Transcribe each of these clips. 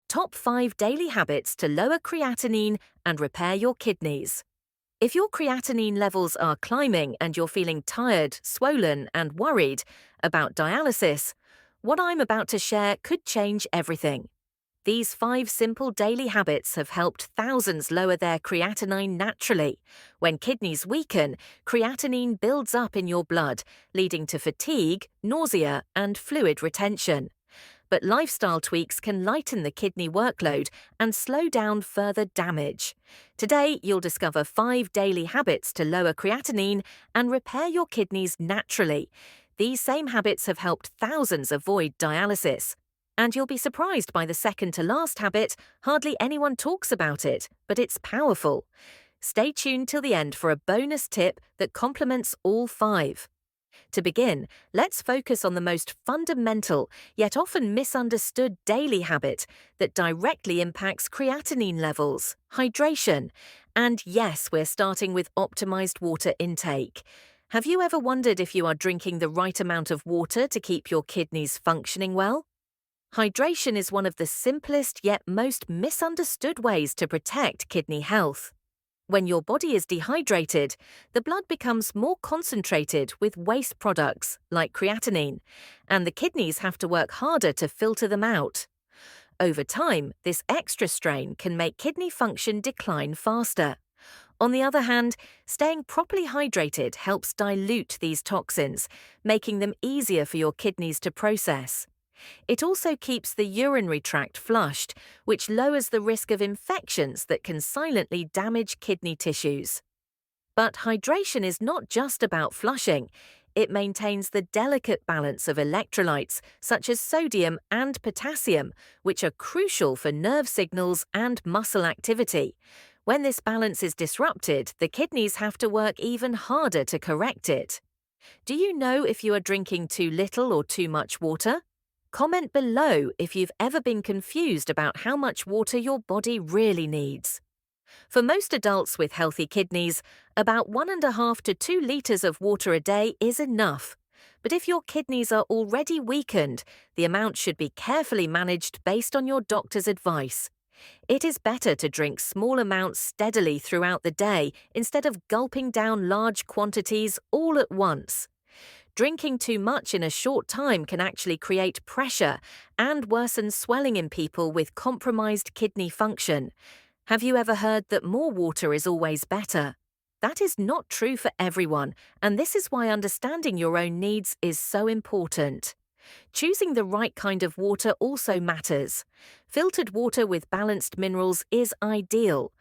Top 5 Daily Habits to Lower Creatinine and Repair Your Kidneys. If your creatinine levels are climbing and you're feeling tired, swollen, and worried about dialysis, what I'm about to share could change everything. These 5 simple daily habits have helped thousands lower their creatinine naturally. When kidneys weaken, creatinine builds up in your blood, leading to fatigue, nausea, and fluid retention. But lifestyle tweaks can lighten the kidney workload and slow down further damage. Today, you'll discover 5 daily habits to lower creatinine and repair your kidneys naturally. These same habits have helped thousands avoid dialysis. And you'll be surprised by the second to last habit. Hardly anyone talks about it, but it's powerful. Stay tuned till the end for a bonus tip that complements all 5. To begin, let's focus on the most fundamental, yet often misunderstood daily habit that directly impacts creatinine levels: hydration. And yes, we're starting with optimized water intake. Have you ever wondered if you are drinking the right amount of water to keep your kidneys functioning well? Hydration is one of the simplest yet most misunderstood ways to protect kidney health. When your body is dehydrated, the blood becomes more concentrated with waste products like creatinine, and the kidneys have to work harder to filter them out. Over time, this extra strain can make kidney function decline faster. On the other hand, staying properly hydrated helps dilute these toxins, making them easier for your kidneys to process. It also keeps the urinary tract flushed, which lowers the risk of infections that can silently damage kidney tissues. But hydration is not just about flushing. It maintains the delicate balance of electrolytes such as sodium and potassium, which are crucial for nerve signals and muscle activity. When this balance is disrupted, the kidneys have to work even harder to correct it. Do you know if you are drinking too little or too much water? Comment below if you've ever been confused about how much water your body really needs. For most adults with healthy kidneys, about 1.5 to 2 liters of water a day is enough. But if your kidneys are already weakened, the amount should be carefully managed based on your doctor's advice. It is better to drink small amounts steadily throughout the day instead of gulping down large quantities all at once. Drinking too much in a short time can actually create pressure and worsen swelling in people with compromised kidney function. Have you ever heard that more water is always better? That is not true for everyone, and this is why understanding your own needs is so important. Choosing the right kind of water also matters. Filtered water with balanced minerals is ideal.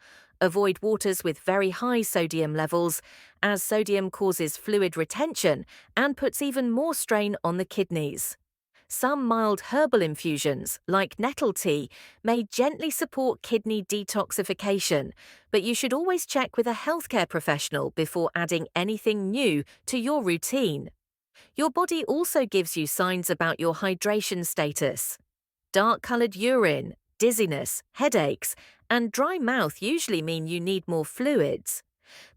Avoid waters with very high sodium levels, as sodium causes fluid retention and puts even more strain on the kidneys. Some mild herbal infusions, like nettle tea, may gently support kidney detoxification, but you should always check with a healthcare professional before adding anything new to your routine. Your body also gives you signs about your hydration status. Dark-colored urine, dizziness, headaches, and dry mouth usually mean you need more fluids.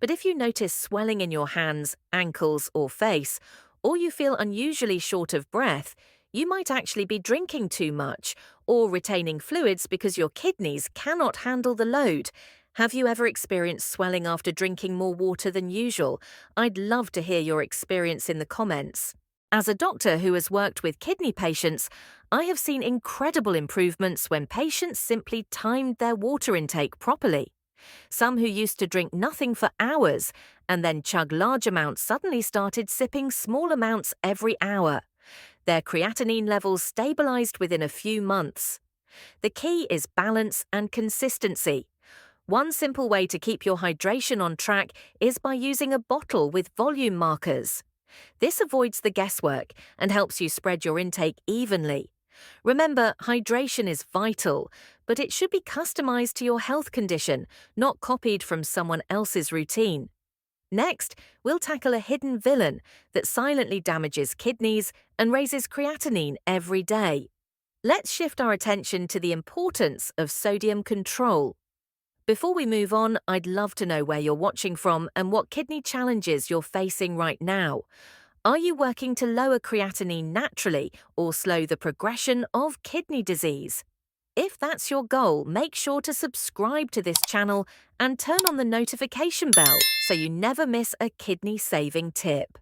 But if you notice swelling in your hands, ankles, or face, or you feel unusually short of breath, you might actually be drinking too much or retaining fluids because your kidneys cannot handle the load. Have you ever experienced swelling after drinking more water than usual? I'd love to hear your experience in the comments. As a doctor who has worked with kidney patients, I have seen incredible improvements when patients simply timed their water intake properly. Some who used to drink nothing for hours and then chug large amounts suddenly started sipping small amounts every hour. Their creatinine levels stabilized within a few months. The key is balance and consistency. One simple way to keep your hydration on track is by using a bottle with volume markers. This avoids the guesswork and helps you spread your intake evenly. Remember, hydration is vital, but it should be customized to your health condition, not copied from someone else's routine. Next, we'll tackle a hidden villain that silently damages kidneys and raises creatinine every day. Let's shift our attention to the importance of sodium control. Before we move on, I'd love to know where you're watching from and what kidney challenges you're facing right now. Are you working to lower creatinine naturally or slow the progression of kidney disease? If that's your goal, make sure to subscribe to this channel and turn on the notification bell so you never miss a kidney-saving tip.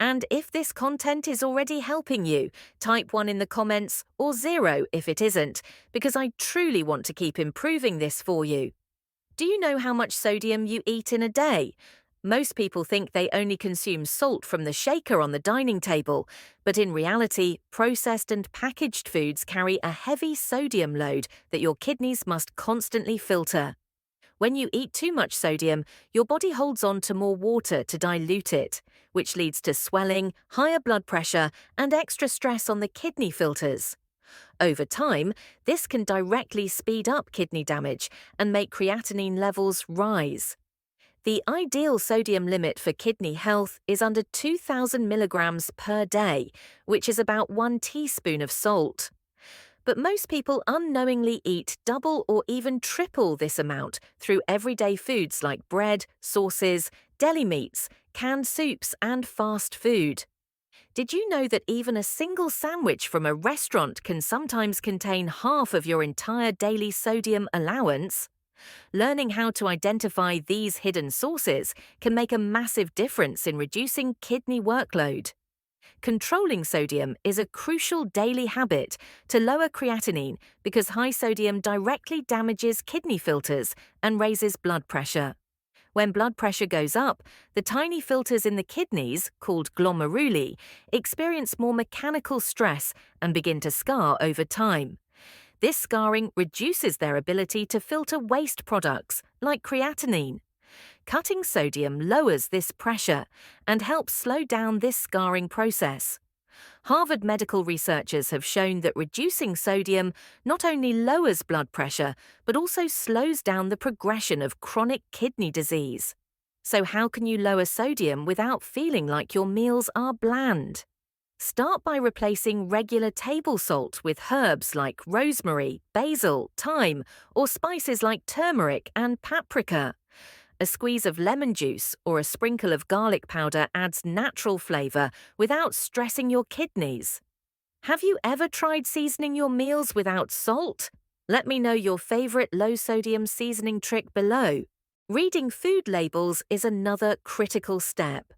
And if this content is already helping you, type 1 in the comments or 0 if it isn't, because I truly want to keep improving this for you. Do you know how much sodium you eat in a day? Most people think they only consume salt from the shaker on the dining table, but in reality, processed and packaged foods carry a heavy sodium load that your kidneys must constantly filter. When you eat too much sodium, your body holds on to more water to dilute it, which leads to swelling, higher blood pressure, and extra stress on the kidney filters. Over time, this can directly speed up kidney damage and make creatinine levels rise. The ideal sodium limit for kidney health is under 2,000 milligrams per day, which is about 1 teaspoon of salt. But most people unknowingly eat double or even triple this amount through everyday foods like bread, sauces, deli meats, canned soups, and fast food. Did you know that even a single sandwich from a restaurant can sometimes contain half of your entire daily sodium allowance? Learning how to identify these hidden sources can make a massive difference in reducing kidney workload. Controlling sodium is a crucial daily habit to lower creatinine because high sodium directly damages kidney filters and raises blood pressure. When blood pressure goes up, the tiny filters in the kidneys, called glomeruli, experience more mechanical stress and begin to scar over time. This scarring reduces their ability to filter waste products, like creatinine. Cutting sodium lowers this pressure and helps slow down this scarring process. Harvard medical researchers have shown that reducing sodium not only lowers blood pressure, but also slows down the progression of chronic kidney disease. So how can you lower sodium without feeling like your meals are bland? Start by replacing regular table salt with herbs like rosemary, basil, thyme, or spices like turmeric and paprika. A squeeze of lemon juice or a sprinkle of garlic powder adds natural flavor without stressing your kidneys. Have you ever tried seasoning your meals without salt? Let me know your favorite low-sodium seasoning trick below. Reading food labels is another critical step.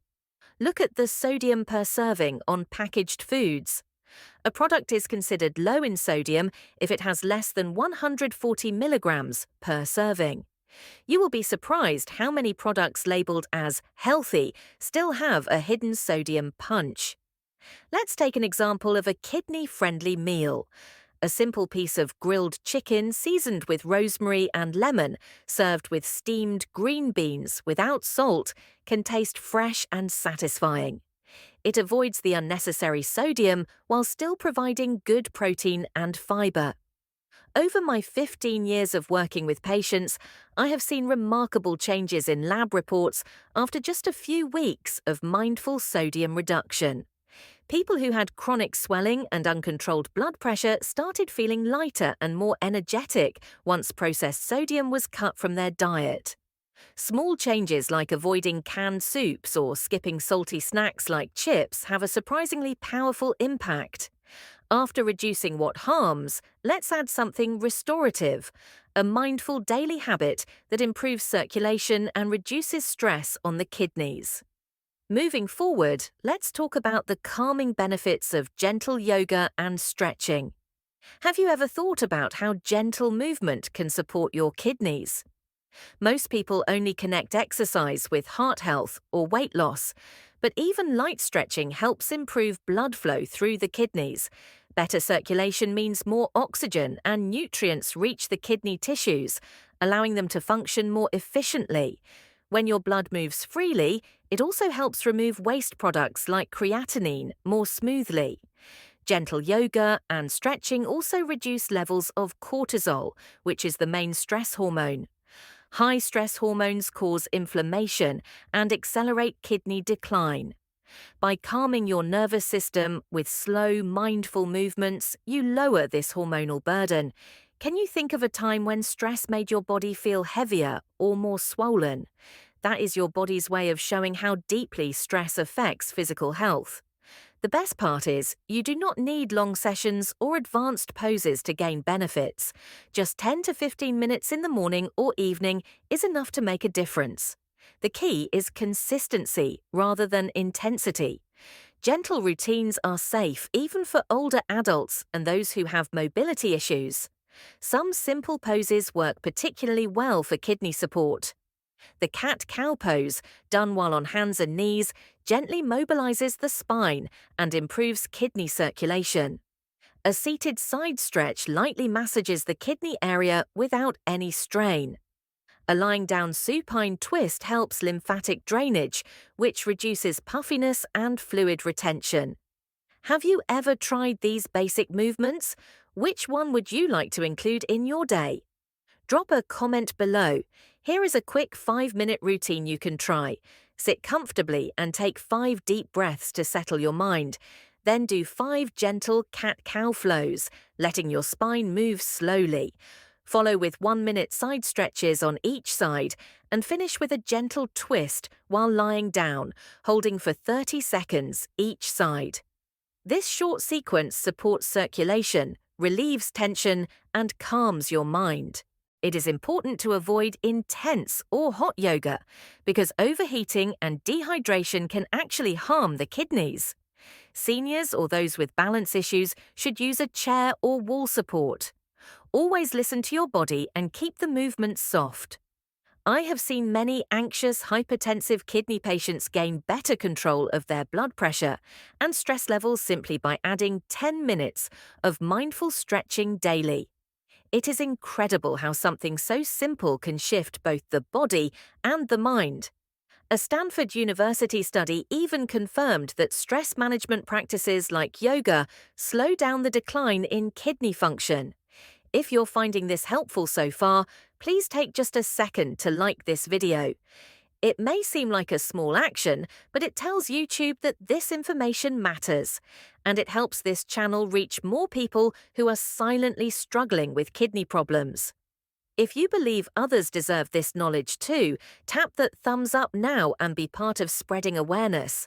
Look at the sodium per serving on packaged foods. A product is considered low in sodium if it has less than 140 milligrams per serving. You will be surprised how many products labeled as healthy still have a hidden sodium punch. Let's take an example of a kidney-friendly meal. A simple piece of grilled chicken seasoned with rosemary and lemon, served with steamed green beans without salt, can taste fresh and satisfying. It avoids the unnecessary sodium while still providing good protein and fiber. Over my 15 years of working with patients, I have seen remarkable changes in lab reports after just a few weeks of mindful sodium reduction. People who had chronic swelling and uncontrolled blood pressure started feeling lighter and more energetic once processed sodium was cut from their diet. Small changes like avoiding canned soups or skipping salty snacks like chips have a surprisingly powerful impact. After reducing what harms, let's add something restorative, a mindful daily habit that improves circulation and reduces stress on the kidneys. Moving forward, let's talk about the calming benefits of gentle yoga and stretching. Have you ever thought about how gentle movement can support your kidneys? Most people only connect exercise with heart health or weight loss, but even light stretching helps improve blood flow through the kidneys. Better circulation means more oxygen and nutrients reach the kidney tissues, allowing them to function more efficiently. When your blood moves freely, it also helps remove waste products like creatinine more smoothly. Gentle yoga and stretching also reduce levels of cortisol, which is the main stress hormone. High stress hormones cause inflammation and accelerate kidney decline. By calming your nervous system with slow, mindful movements, you lower this hormonal burden. Can you think of a time when stress made your body feel heavier or more swollen? That is your body's way of showing how deeply stress affects physical health. The best part is, you do not need long sessions or advanced poses to gain benefits. Just 10 to 15 minutes in the morning or evening is enough to make a difference. The key is consistency rather than intensity. Gentle routines are safe even for older adults and those who have mobility issues. Some simple poses work particularly well for kidney support. The cat-cow pose, done while on hands and knees, gently mobilizes the spine and improves kidney circulation. A seated side stretch lightly massages the kidney area without any strain. A lying down supine twist helps lymphatic drainage, which reduces puffiness and fluid retention. Have you ever tried these basic movements? Which one would you like to include in your day? Drop a comment below. Here is a quick 5-minute routine you can try. Sit comfortably and take 5 deep breaths to settle your mind. Then do 5 gentle cat-cow flows, letting your spine move slowly. Follow with 1-minute side stretches on each side and finish with a gentle twist while lying down, holding for 30 seconds each side. This short sequence supports circulation, relieves tension, and calms your mind. It is important to avoid intense or hot yoga because overheating and dehydration can actually harm the kidneys. Seniors or those with balance issues should use a chair or wall support. Always listen to your body and keep the movements soft. I have seen many anxious, hypertensive kidney patients gain better control of their blood pressure and stress levels simply by adding 10 minutes of mindful stretching daily. It is incredible how something so simple can shift both the body and the mind. A Stanford University study even confirmed that stress management practices like yoga slow down the decline in kidney function. If you're finding this helpful so far, please take just a second to like this video. It may seem like a small action, but it tells YouTube that this information matters, and it helps this channel reach more people who are silently struggling with kidney problems. If you believe others deserve this knowledge too, tap that thumbs up now and be part of spreading awareness.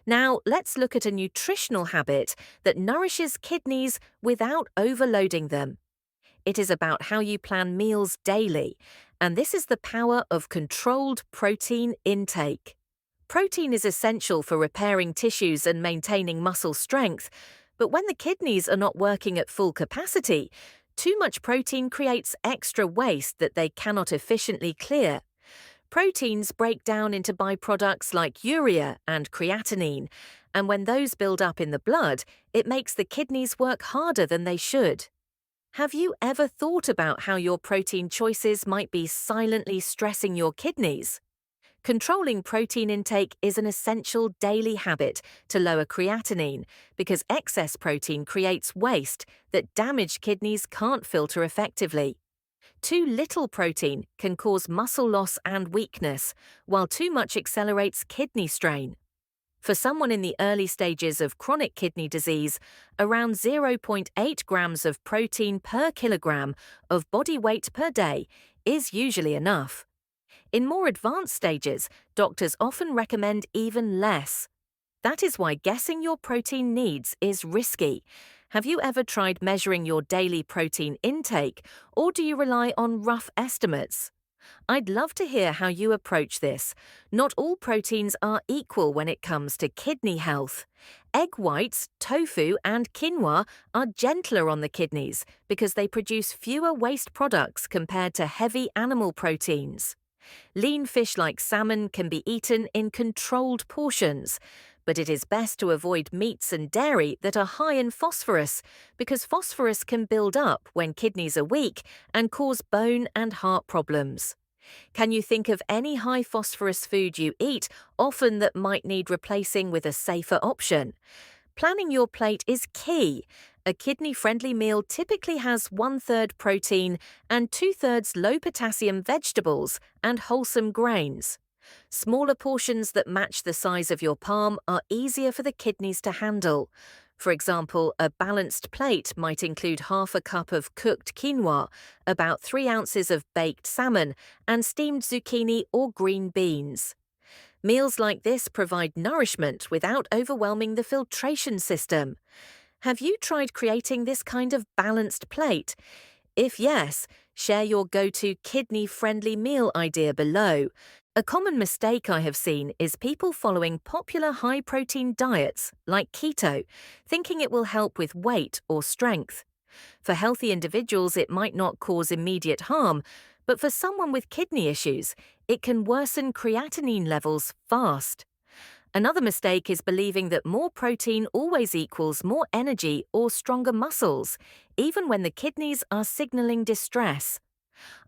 Now, let's look at a nutritional habit that nourishes kidneys without overloading them. It is about how you plan meals daily, and this is the power of controlled protein intake. Protein is essential for repairing tissues and maintaining muscle strength, but when the kidneys are not working at full capacity, too much protein creates extra waste that they cannot efficiently clear. Proteins break down into byproducts like urea and creatinine, and when those build up in the blood, it makes the kidneys work harder than they should. Have you ever thought about how your protein choices might be silently stressing your kidneys? Controlling protein intake is an essential daily habit to lower creatinine because excess protein creates waste that damaged kidneys can't filter effectively. Too little protein can cause muscle loss and weakness, while too much accelerates kidney strain. For someone in the early stages of chronic kidney disease, around 0.8 grams of protein per kilogram of body weight per day is usually enough. In more advanced stages, doctors often recommend even less. That is why guessing your protein needs is risky. Have you ever tried measuring your daily protein intake, or do you rely on rough estimates? I'd love to hear how you approach this. Not all proteins are equal when it comes to kidney health. Egg whites, tofu, and quinoa are gentler on the kidneys because they produce fewer waste products compared to heavy animal proteins. Lean fish like salmon can be eaten in controlled portions, but it is best to avoid meats and dairy that are high in phosphorus because phosphorus can build up when kidneys are weak and cause bone and heart problems. Can you think of any high phosphorus food you eat often that might need replacing with a safer option? Planning your plate is key. A kidney-friendly meal typically has 1/3 protein and 2/3 low-potassium vegetables and wholesome grains. Smaller portions that match the size of your palm are easier for the kidneys to handle. For example, a balanced plate might include half a cup of cooked quinoa, about 3 ounces of baked salmon, and steamed zucchini or green beans. Meals like this provide nourishment without overwhelming the filtration system. Have you tried creating this kind of balanced plate? If yes, share your go-to kidney-friendly meal idea below. A common mistake I have seen is people following popular high-protein diets like keto, thinking it will help with weight or strength. For healthy individuals, it might not cause immediate harm, but for someone with kidney issues, it can worsen creatinine levels fast. Another mistake is believing that more protein always equals more energy or stronger muscles, even when the kidneys are signaling distress.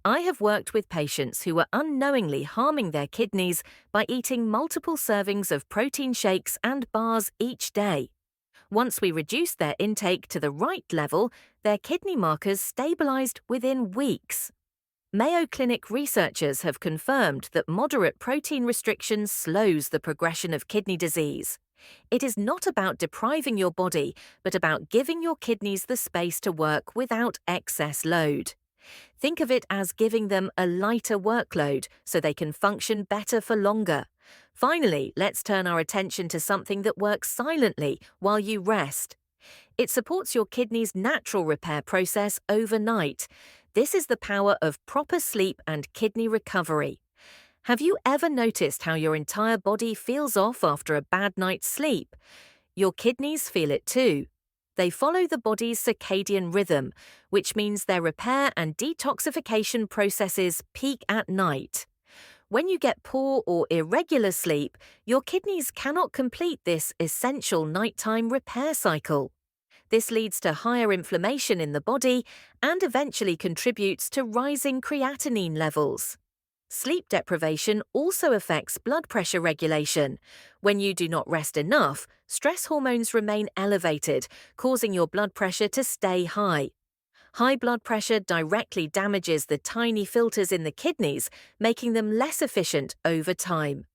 I have worked with patients who were unknowingly harming their kidneys by eating multiple servings of protein shakes and bars each day. Once we reduced their intake to the right level, their kidney markers stabilized within weeks. Mayo Clinic researchers have confirmed that moderate protein restriction slows the progression of kidney disease. It is not about depriving your body, but about giving your kidneys the space to work without excess load. Think of it as giving them a lighter workload so they can function better for longer. Finally, let's turn our attention to something that works silently while you rest. It supports your kidney's natural repair process overnight. This is the power of proper sleep and kidney recovery. Have you ever noticed how your entire body feels off after a bad night's sleep? Your kidneys feel it too. They follow the body's circadian rhythm, which means their repair and detoxification processes peak at night. When you get poor or irregular sleep, your kidneys cannot complete this essential nighttime repair cycle. This leads to higher inflammation in the body and eventually contributes to rising creatinine levels. Sleep deprivation also affects blood pressure regulation. When you do not rest enough, stress hormones remain elevated, causing your blood pressure to stay high. High blood pressure directly damages the tiny filters in the kidneys, making them less efficient over time.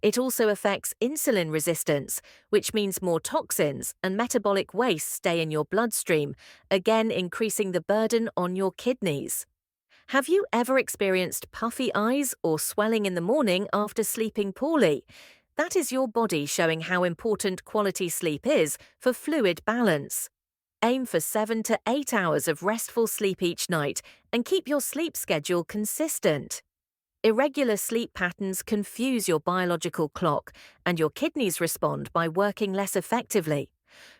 It also affects insulin resistance, which means more toxins and metabolic waste stay in your bloodstream, again increasing the burden on your kidneys. Have you ever experienced puffy eyes or swelling in the morning after sleeping poorly? That is your body showing how important quality sleep is for fluid balance. Aim for 7 to 8 hours of restful sleep each night and keep your sleep schedule consistent. Irregular sleep patterns confuse your biological clock, and your kidneys respond by working less effectively.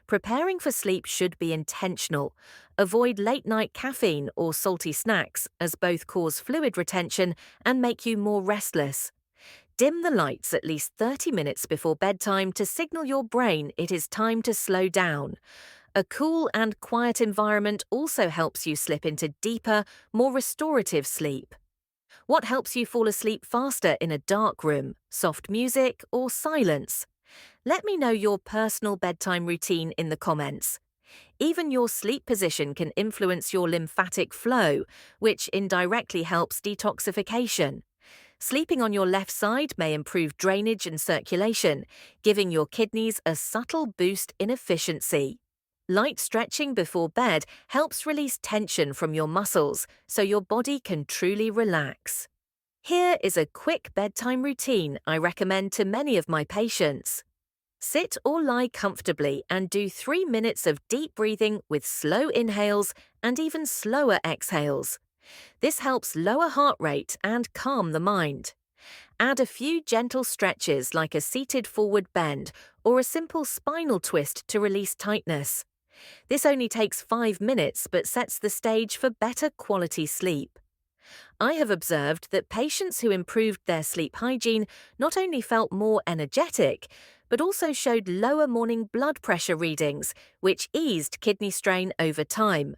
Preparing for sleep should be intentional. Avoid late-night caffeine or salty snacks, as both cause fluid retention and make you more restless. Dim the lights at least 30 minutes before bedtime to signal your brain it is time to slow down. A cool and quiet environment also helps you slip into deeper, more restorative sleep. What helps you fall asleep faster in a dark room, soft music, or silence? Let me know your personal bedtime routine in the comments. Even your sleep position can influence your lymphatic flow, which indirectly helps detoxification. Sleeping on your left side may improve drainage and circulation, giving your kidneys a subtle boost in efficiency. Light stretching before bed helps release tension from your muscles so your body can truly relax. Here is a quick bedtime routine I recommend to many of my patients. Sit or lie comfortably and do 3 minutes of deep breathing with slow inhales and even slower exhales. This helps lower heart rate and calm the mind. Add a few gentle stretches like a seated forward bend or a simple spinal twist to release tightness. This only takes 5 minutes but sets the stage for better quality sleep. I have observed that patients who improved their sleep hygiene not only felt more energetic, but also showed lower morning blood pressure readings, which eased kidney strain over time.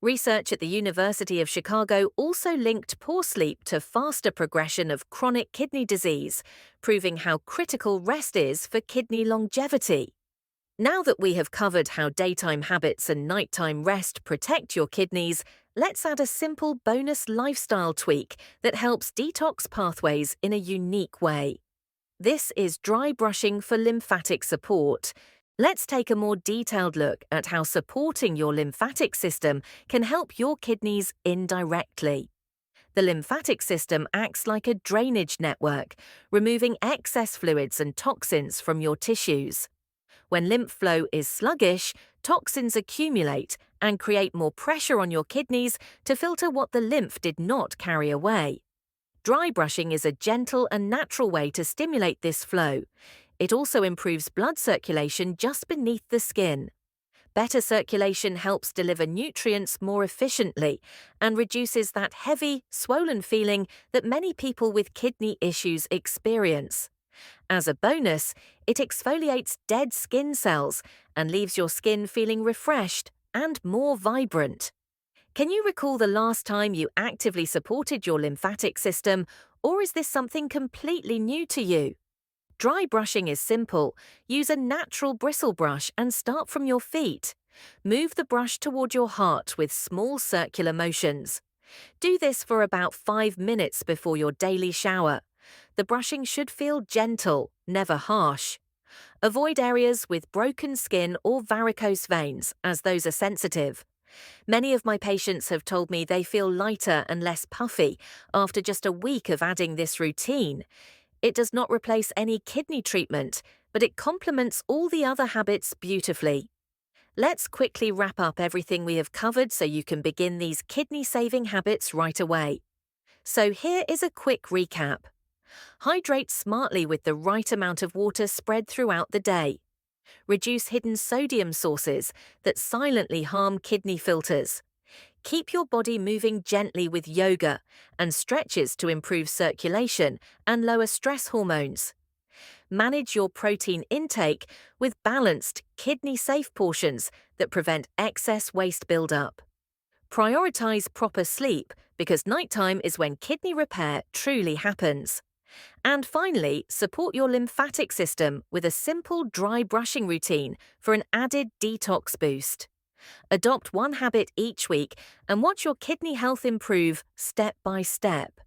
Research at the University of Chicago also linked poor sleep to faster progression of chronic kidney disease, proving how critical rest is for kidney longevity. Now that we have covered how daytime habits and nighttime rest protect your kidneys, let's add a simple bonus lifestyle tweak that helps detox pathways in a unique way. This is dry brushing for lymphatic support. Let's take a more detailed look at how supporting your lymphatic system can help your kidneys indirectly. The lymphatic system acts like a drainage network, removing excess fluids and toxins from your tissues. When lymph flow is sluggish, toxins accumulate and create more pressure on your kidneys to filter what the lymph did not carry away. Dry brushing is a gentle and natural way to stimulate this flow. It also improves blood circulation just beneath the skin. Better circulation helps deliver nutrients more efficiently and reduces that heavy, swollen feeling that many people with kidney issues experience. As a bonus, it exfoliates dead skin cells and leaves your skin feeling refreshed and more vibrant. Can you recall the last time you actively supported your lymphatic system, or is this something completely new to you? Dry brushing is simple. Use a natural bristle brush and start from your feet. Move the brush toward your heart with small circular motions. Do this for about 5 minutes before your daily shower. The brushing should feel gentle, never harsh. Avoid areas with broken skin or varicose veins, as those are sensitive. Many of my patients have told me they feel lighter and less puffy after just a week of adding this routine. It does not replace any kidney treatment, but it complements all the other habits beautifully. Let's quickly wrap up everything we have covered so you can begin these kidney-saving habits right away. So here is a quick recap. Hydrate smartly with the right amount of water spread throughout the day. Reduce hidden sodium sources that silently harm kidney filters. Keep your body moving gently with yoga and stretches to improve circulation and lower stress hormones. Manage your protein intake with balanced, kidney-safe portions that prevent excess waste buildup. Prioritize proper sleep because nighttime is when kidney repair truly happens. And finally, support your lymphatic system with a simple dry brushing routine for an added detox boost. Adopt one habit each week and watch your kidney health improve step by step.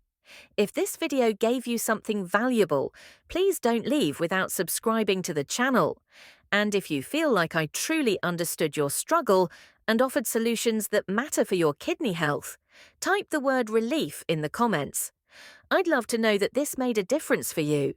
If this video gave you something valuable, please don't leave without subscribing to the channel. And if you feel like I truly understood your struggle and offered solutions that matter for your kidney health, type the word relief in the comments. I'd love to know that this made a difference for you.